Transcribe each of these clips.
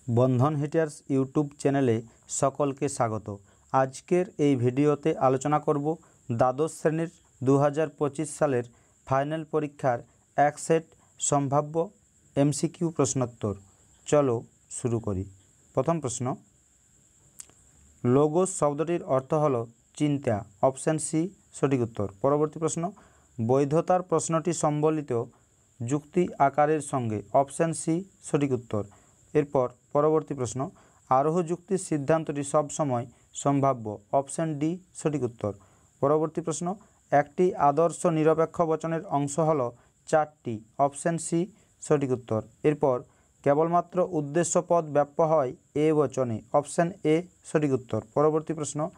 बंधन हिटार्स यूट्यूब चैनेले सकलके स्वागत। आजकेर এই ভিডিওতে आलोचना करब द्वादश श्रेणीर 2025 सालेर फाइनल परीक्षार एक सेट सम्भाव्य एमसीकिউ प्रश्नोत्तर। चलो शुरू करी। प्रथम प्रश्न, लोगोस शब्दটির अर्थ हलो चिंता। ऑप्शन सी सठिक उत्तर। परवर्ती प्रश्न, वैधतार प्रश्नটি सम्बलित जुक्ति आकारेर संगे। ऑप्शन सी सठिक उत्तर। एरपर परवर्ती प्रश्न, आरोह जुक्तिर सिद्धान्तটি सब समय सम्भाव्य। ऑप्शन डी सठिक उत्तर। परवर्ती प्रश्न, एकटी आदर्श निरपेक्ष वचनेर अंश हलो चारटी। ऑप्शन सी सठिक उत्तर। एरपर केवलमात्र उद्देश्य पद व्याप्य हय ए वचने। ऑप्शन ए सठिक उत्तर। परवर्ती प्रश्न,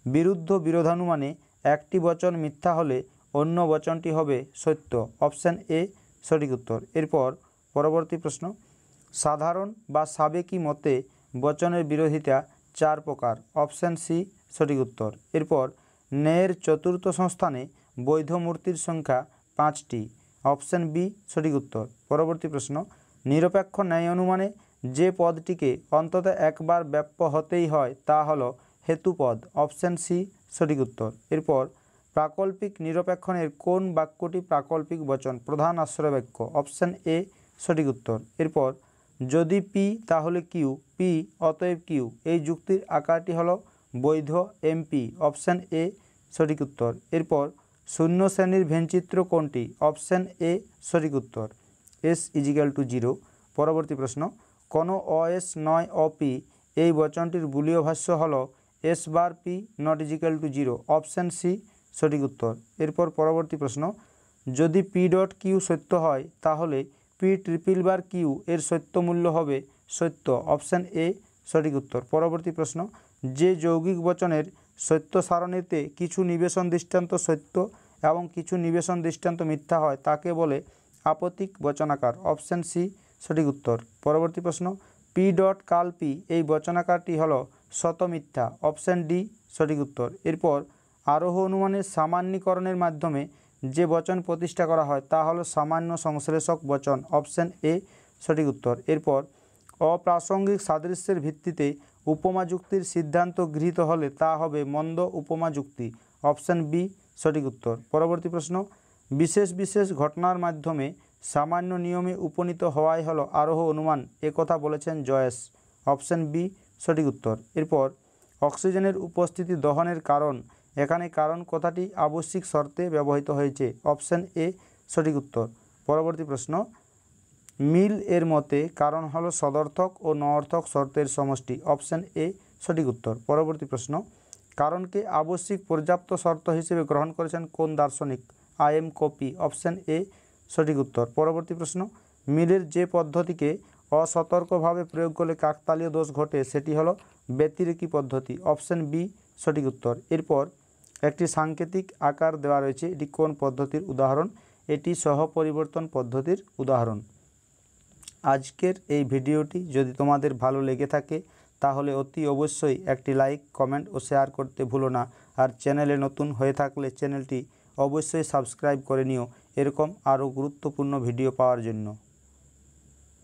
विरुद्ध विरोधानुमाने एकटी वचन मिथ्या हले अन्य वचनटी हबे सत्य। ऑप्शन ए सठिक उत्तर। एरपर परवर्ती प्रश्न, साधारण बा सावेकी मते वचनेर विरोधिता चार प्रकार। ऑप्शन सी सठिक उत्तर। एरपर न्यायेर चतुर्थ संस्थाने वैध मूर्तिर संख्या पाँचटी। ऑप्शन बी सठिक उत्तर। परवर्ती प्रश्न, निरपेक्ष न्याय अनुमाने जे पदटिके अंतत एक बार व्याप्य हतेई हय ता हलो हेतुपद। ऑप्शन सी सठिक उत्तर। एरपर प्राकल्पिक निरपेक्षणेर कोन बाक्यटी प्राकल्पिक वचन प्रधान आश्रय बाक्य। ऑप्शन ए सठिक उत्तर। एरपर यदि पी ताहले किউ, पी अतएव किউ, এই যুক্তির আকারটি হলো বৈধ এমপি। অপশন এ সঠিক উত্তর। এরপর শূন্য শ্রেণীর ভেনচিত্র কোনটি? অপশন এ সঠিক উত্তর। S is equal to 0। পরবর্তী প্রশ্ন, কোনো অএস নয় অপি এই বচনটির বুলীয় ভাষ্য হলো S bar P not is equal to 0। Option C সঠিক উত্তর। এরপর পরবর্তী প্রশ্ন, যদি পি ডট কিউ সত্য হয় তাহলে पी ट्रिपल बार किউ एर सत्य मूल्य हबे सत्य। ऑप्शन ए सठिक उत्तर। परवर्ती प्रश्न, जे यौगिक वचनेर सत्य सारणीते किछु निवेशन दृष्टान्त सत्य एवं किछु निवेशन दृष्टान्त मिथ्या हय ताके बोले आपतिक वचनाकार। ऑप्शन सी सठिक उत्तर। परवर्ती प्रश्न, पी डट काल पी এই वचनाकारটি हलो शत मिथ्या। ऑप्शन डी सठिक उत्तर। एरपर आरोह अनुमानेर सामान्यीकरणेर माध्यमे যে বচন প্রতিষ্ঠা করা হয় তা হলো সামান্য সংশ্লেষক বচন। অপশন এ সঠিক উত্তর। এরপর অপ্রাসঙ্গিক সাদৃশ্যের ভিত্তিতে উপমা যুক্তির সিদ্ধান্ত গৃহীত হলে তা হবে মন্দ উপমা যুক্তি। অপশন বি সঠিক উত্তর। পরবর্তী প্রশ্ন, বিশেষ বিশেষ ঘটনার মাধ্যমে সামান্য নিয়মে উপনীত হওয়াই হলো আরোহ অনুমান একথা বলেছেন জয়েস। অপশন বি সঠিক উত্তর। এরপর অক্সিজেনের উপস্থিতি দহনের কারণ, এখানে কারণ কথাটি আবশ্যিক শর্তে ব্যবহৃত হয়েছে। অপশন এ সঠিক উত্তর। পরবর্তী প্রশ্ন, মিল এর মতে কারণ হলো সদর্থক ও নঅর্থক শর্তের সমষ্টি। অপশন এ সঠিক উত্তর। পরবর্তী প্রশ্ন, কারণকে আবশ্যিক পর্যাপ্ত শর্ত হিসেবে গ্রহণ করেছেন কোন দার্শনিক? I am copy. Option A সঠিক উত্তর। পরবর্তী প্রশ্ন, মিলের যে পদ্ধতিকে অসতর্কভাবে প্রয়োগ করলে কাকতালীয় দোষ ঘটে সেটি হলো ব্যতিরেকী পদ্ধতি। অপশন বি সঠিক উত্তর। এরপর একটি সাংকেতিক আকার দেওয়া রয়েছে, এটি কোন পদ্ধতির উদাহরণ? এটি সহপরিবর্তন পদ্ধতির উদাহরণ। আজকের এই ভিডিওটি যদি তোমাদের ভালো লেগে থাকে তাহলে অতি অবশ্যই একটি লাইক, কমেন্ট ও শেয়ার করতে ভুলো না। আর চ্যানেলে নতুন হয়ে থাকলে চ্যানেলটি অবশ্যই সাবস্ক্রাইব করে নিও এরকম আরও গুরুত্বপূর্ণ ভিডিও পাওয়ার জন্য।